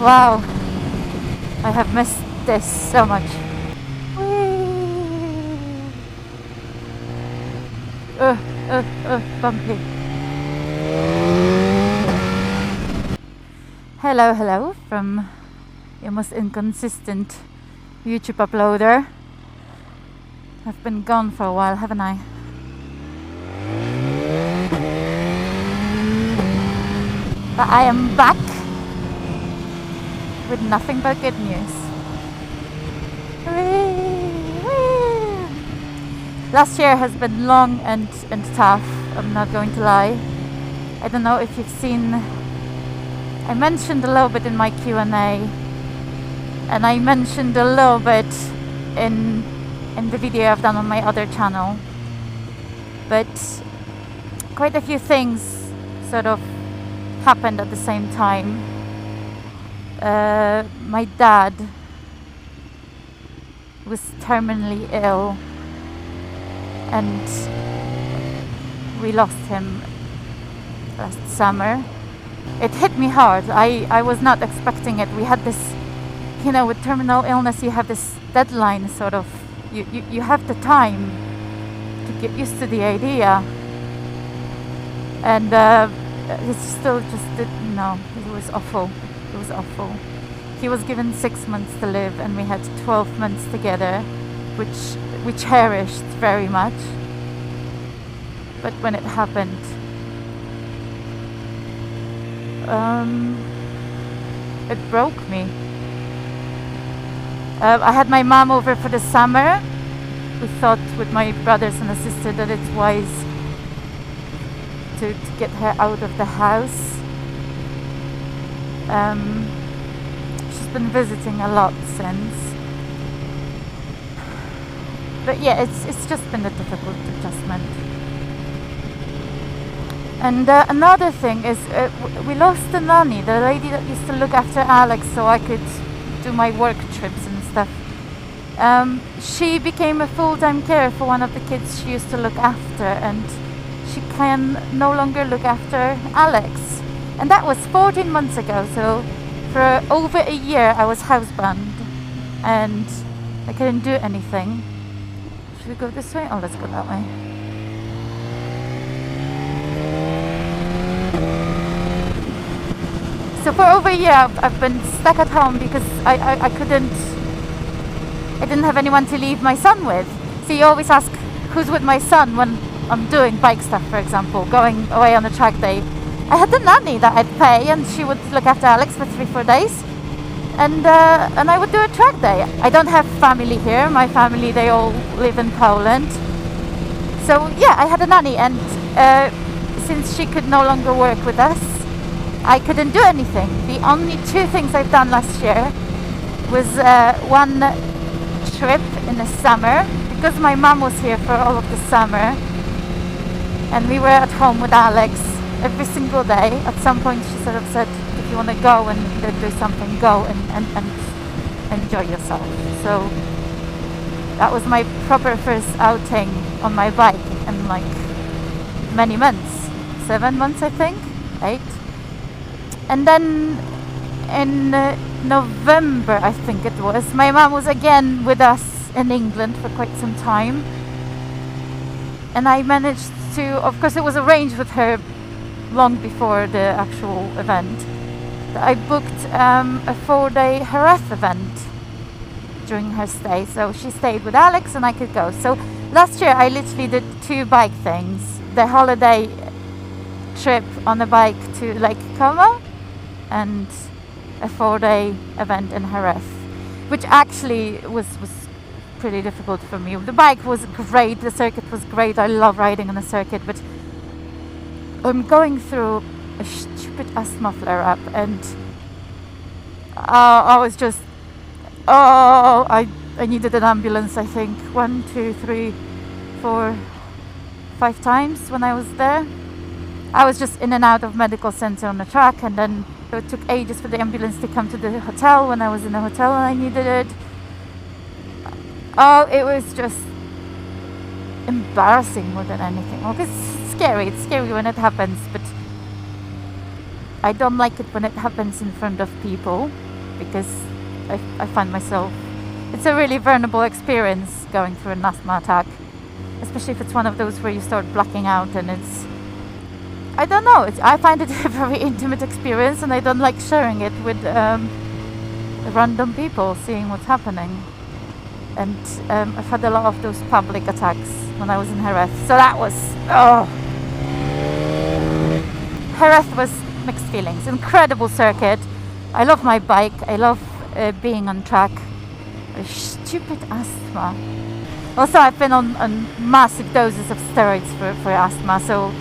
Wow, I have missed this so much. Bumpy. Hello from your most inconsistent YouTube uploader. I've been gone for a while, haven't I? But I am back with nothing but good news. Last year has been long and tough, I'm not going to lie. I don't know if you've seen, I mentioned a little bit in my Q&A, and I mentioned a little bit in the video I've done on my other channel. But quite a few things sort of happened at the same time. My dad was terminally ill, and we lost him last summer. It hit me hard. I was not expecting it. We had this, you know, with terminal illness you have this deadline, sort of, you have the time to get used to the idea, and it's still just, no, it was awful. It was awful. He was given 6 months to live, and we had 12 months together, which we cherished very much. But when it happened, it broke me. I had my mom over for the summer. We thought with my brothers and a sister that it's wise to get her out of the house. She's been visiting a lot since. But yeah, it's just been a difficult adjustment. And another thing is, we lost the nanny, the lady that used to look after Alex so I could do my work trips and stuff. She became a full-time carer for one of the kids she used to look after, and she can no longer look after Alex. And that was 14 months ago, so for over a year I was housebound and I couldn't do anything. Should we go this way? Oh, let's go that way. So for over a year I've been stuck at home because I didn't have anyone to leave my son with. So you always ask who's with my son when I'm doing bike stuff, for example, going away on a track day. I had the nanny that I'd pay, and she would look after Alex for 3-4 days, and I would do a track day. I don't have family here. My family, they all live in Poland. So yeah, I had a nanny, and since she could no longer work with us, I couldn't do anything. The only 2 things I've done last year was one trip in the summer, because my mum was here for all of the summer, and we were at home with Alex every single day. At some point she sort of said, if you want to go and do something, go and enjoy yourself. So that was my proper first outing on my bike in like many months. 7 months, I think, 8. And then in November, I think it was, my mom was again with us in England for quite some time, and I managed to, of course it was arranged with her long before the actual event, I booked a 4-day Jerez event during her stay, so she stayed with Alex and I could go. So last year I literally did 2 bike things: the holiday trip on a bike to Lake Como and a 4-day event in Jerez, which actually was pretty difficult for me. The bike was great, the circuit was great, I love riding on a circuit, but I'm going through a stupid asthma flare-up, and I was just, I needed an ambulance, I think 1, 2, 3, 4, 5 times when I was there. I was just in and out of medical center on the track, and then it took ages for the ambulance to come to the hotel when I was in the hotel and I needed it. Oh, it was just embarrassing more than anything. Well, it's scary when it happens, but I don't like it when it happens in front of people. because I find myself, it's a really vulnerable experience going through an asthma attack, especially if it's one of those where you start blacking out, and I don't know, I find it a very intimate experience, and I don't like sharing it with random people, seeing what's happening. And I've had a lot of those public attacks when I was in Jerez, so that was, Jerez was mixed feelings. Incredible circuit. I love my bike. I love being on track. Stupid asthma. Also, I've been on massive doses of steroids for asthma, so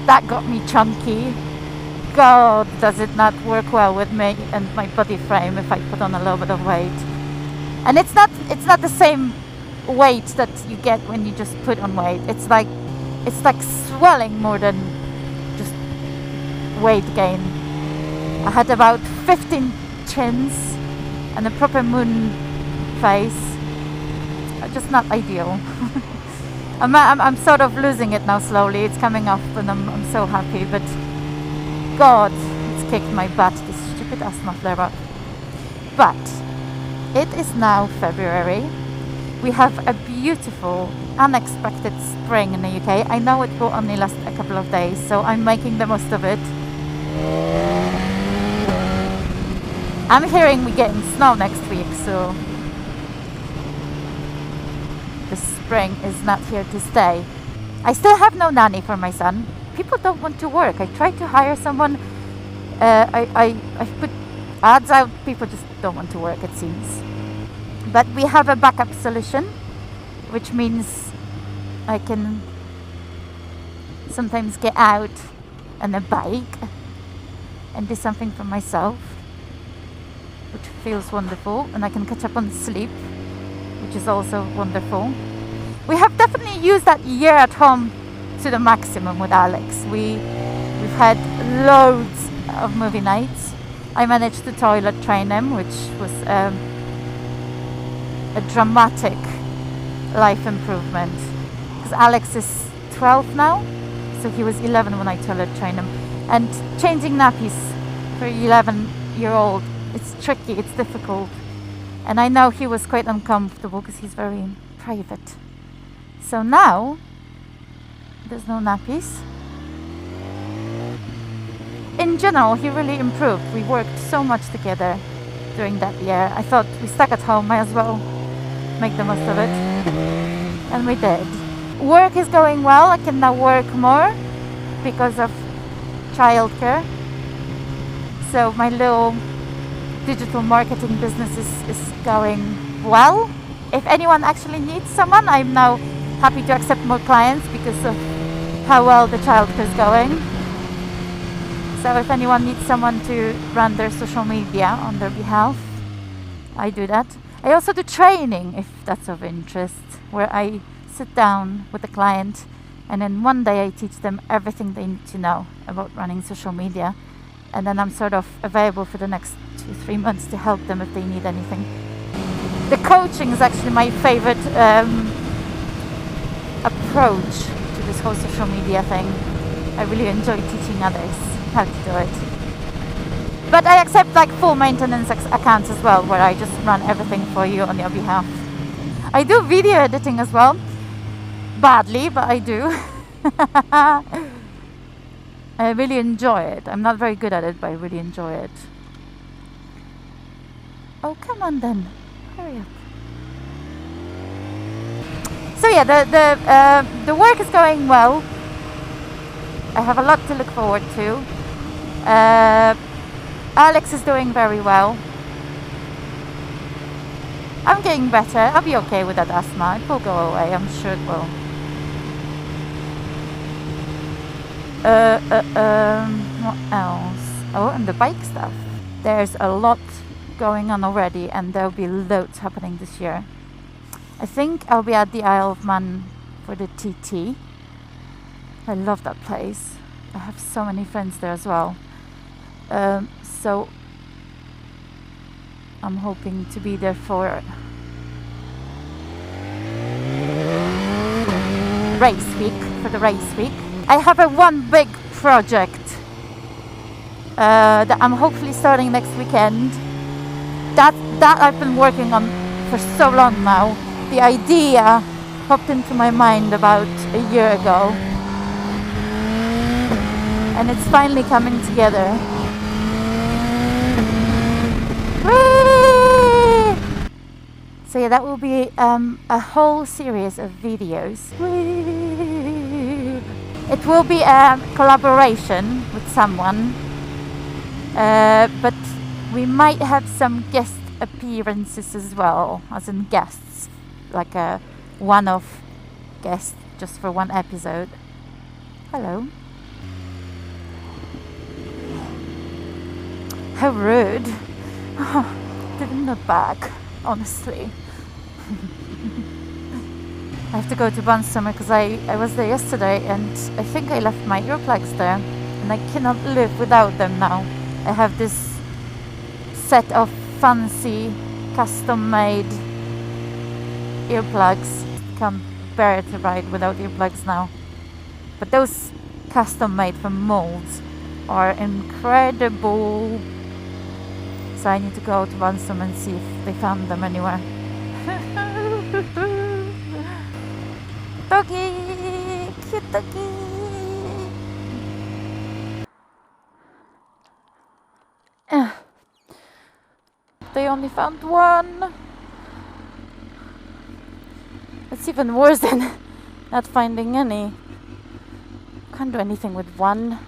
that got me chunky. God, does it not work well with me and my body frame if I put on a little bit of weight. And it's not the same weight that you get when you just put on weight. It's like swelling more than just weight gain. I had about 15 chins and a proper moon face. Just not ideal. I'm sort of losing it now slowly. It's coming off and I'm so happy, but God, it's kicked my butt, this stupid asthma flare-up. But it is now February. We have a beautiful, unexpected spring in the UK. I know it will only last a couple of days, so I'm making the most of it. I'm hearing we're getting snow next week, so the spring is not here to stay. I still have no nanny for my son. People don't want to work. I tried to hire someone. I've put ads out. People just don't want to work, it seems. But we have a backup solution, which means I can sometimes get out on a bike and do something for myself, which feels wonderful, and I can catch up on sleep, which is also wonderful. We have definitely used that year at home to the maximum with Alex. We've had loads of movie nights. I managed to toilet train him, which was a dramatic life improvement, because Alex is 12 now, so he was 11 when I toilet trained him. And changing nappies for 11-year-old, it's tricky, it's difficult, and I know he was quite uncomfortable because he's very private. So now there's no nappies. In general, he really improved. We worked so much together during that year. I thought we stuck at home, might as well make the most of it, and we did. Work is going well. I can now work more because of childcare. So my little digital marketing business is going well. If anyone actually needs someone, I'm now happy to accept more clients because of how well the childcare is going. So if anyone needs someone to run their social media on their behalf, I do that. I also do training, if that's of interest, where I sit down with the client and then one day I teach them everything they need to know about running social media, and then I'm sort of available for the next 2-3 months to help them if they need anything. The coaching is actually my favorite approach to this whole social media thing. I really enjoy teaching others how to do it. But I accept like full maintenance accounts as well, where I just run everything for you on your behalf. I do video editing as well. Badly, but I do. I really enjoy it. I'm not very good at it, but I really enjoy it. Oh, come on then. Hurry up. So yeah, the work is going well. I have a lot to look forward to. Alex is doing very well. I'm getting better. I'll be okay with that asthma. It will go away. I'm sure it will. What else? Oh, and the bike stuff. There's a lot going on already, and there'll be loads happening this year. I think I'll be at the Isle of Man for the TT. I love that place. I have so many friends there as well. So I'm hoping to be there for the race week. I have one big project that I'm hopefully starting next weekend. that I've been working on for so long now. The idea popped into my mind about a year ago, and it's finally coming together. Whee! So yeah, that will be a whole series of videos. Whee! It will be a collaboration with someone, but we might have some guest appearances as well, as in guests, like a one-off guest just for one episode. Hello. How rude. Didn't look back, honestly. I have to go to Benz because I was there yesterday and I think I left my earplugs there and I cannot live without them now. I have this set of fancy custom-made earplugs. Can't bear to ride without earplugs now. But those custom-made from molds are incredible. So I need to go to Benz and see if they found them anywhere. Doggy! Cute doggy! They only found one. It's even worse than not finding any. Can't do anything with one.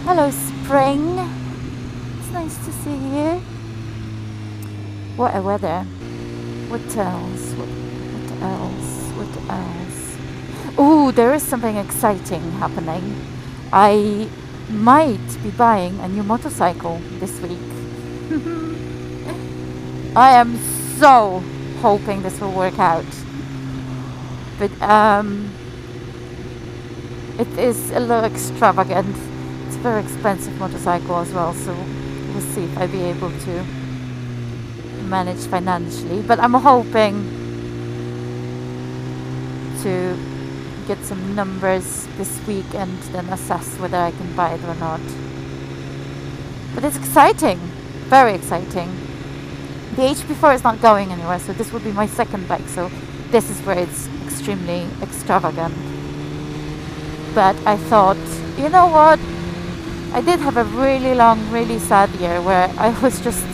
Hello, spring. It's nice to see you. What a weather. What else? What else? What else? Ooh, there is something exciting happening. I might be buying a new motorcycle this week. I am so hoping this will work out. But it is a little extravagant. It's a very expensive motorcycle as well, so we'll see if I'll be able to manage financially. But I'm hoping to get some numbers this week and then assess whether I can buy it or not. But it's exciting, very exciting. The HP4 is not going anywhere, so this will be my second bike, so this is where it's extremely extravagant. But I thought, you know what? I did have a really long, really sad year where I was just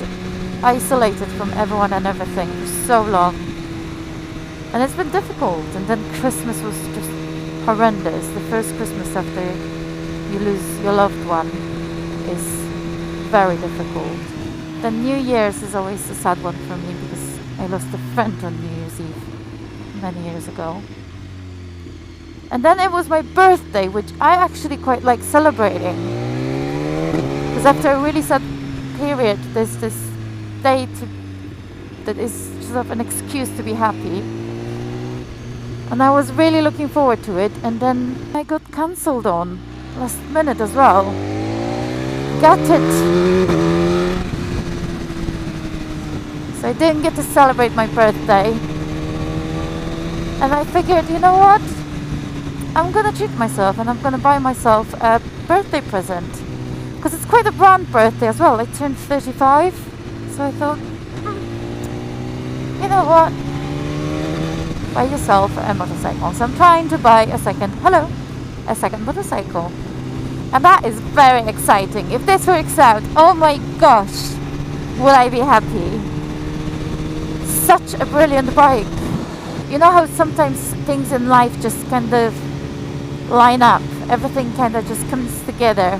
isolated from everyone and everything for so long. And it's been difficult. And then Christmas was just horrendous. The first Christmas after you lose your loved one is very difficult. The New Year's is always a sad one for me because I lost a friend on New Year's Eve many years ago. And then it was my birthday, which I actually quite like celebrating. Because after a really sad period, there's this day that is sort of an excuse to be happy. And I was really looking forward to it, and then I got cancelled on last minute as well. Got it. So I didn't get to celebrate my birthday. And I figured, you know what? I'm gonna treat myself and I'm gonna buy myself a birthday present. Because it's quite a brand birthday as well. I turned 35. So I thought, you know what? Buy yourself a motorcycle. So I'm trying to buy a second motorcycle. And that is very exciting. If this works out, oh my gosh, will I be happy. Such a brilliant bike. You know how sometimes things in life just kind of line up. Everything kind of just comes together.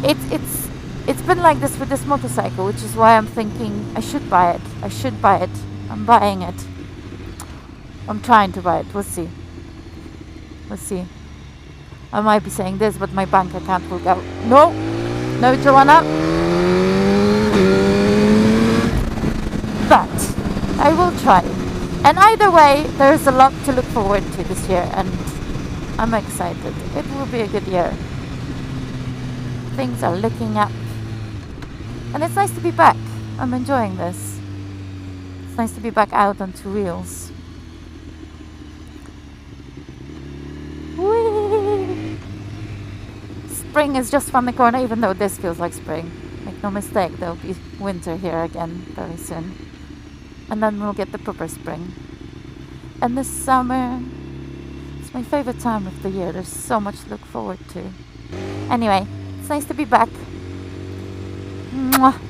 It's been like this with this motorcycle, which is why I'm thinking I should buy it. I should buy it. I'm buying it. I'm trying to buy it. We'll see. We'll see. I might be saying this, but my bank account will go. No, no, Joanna. But I will try. And either way, there's a lot to look forward to this year, and I'm excited. It will be a good year. Things are looking up. And it's nice to be back. I'm enjoying this. It's nice to be back out on two wheels. Whee! Spring is just from the corner, even though this feels like spring. Make no mistake, there'll be winter here again very soon. And then we'll get the proper spring. And this summer, it's my favorite time of the year. There's so much to look forward to. Anyway, it's nice to be back. Mwah.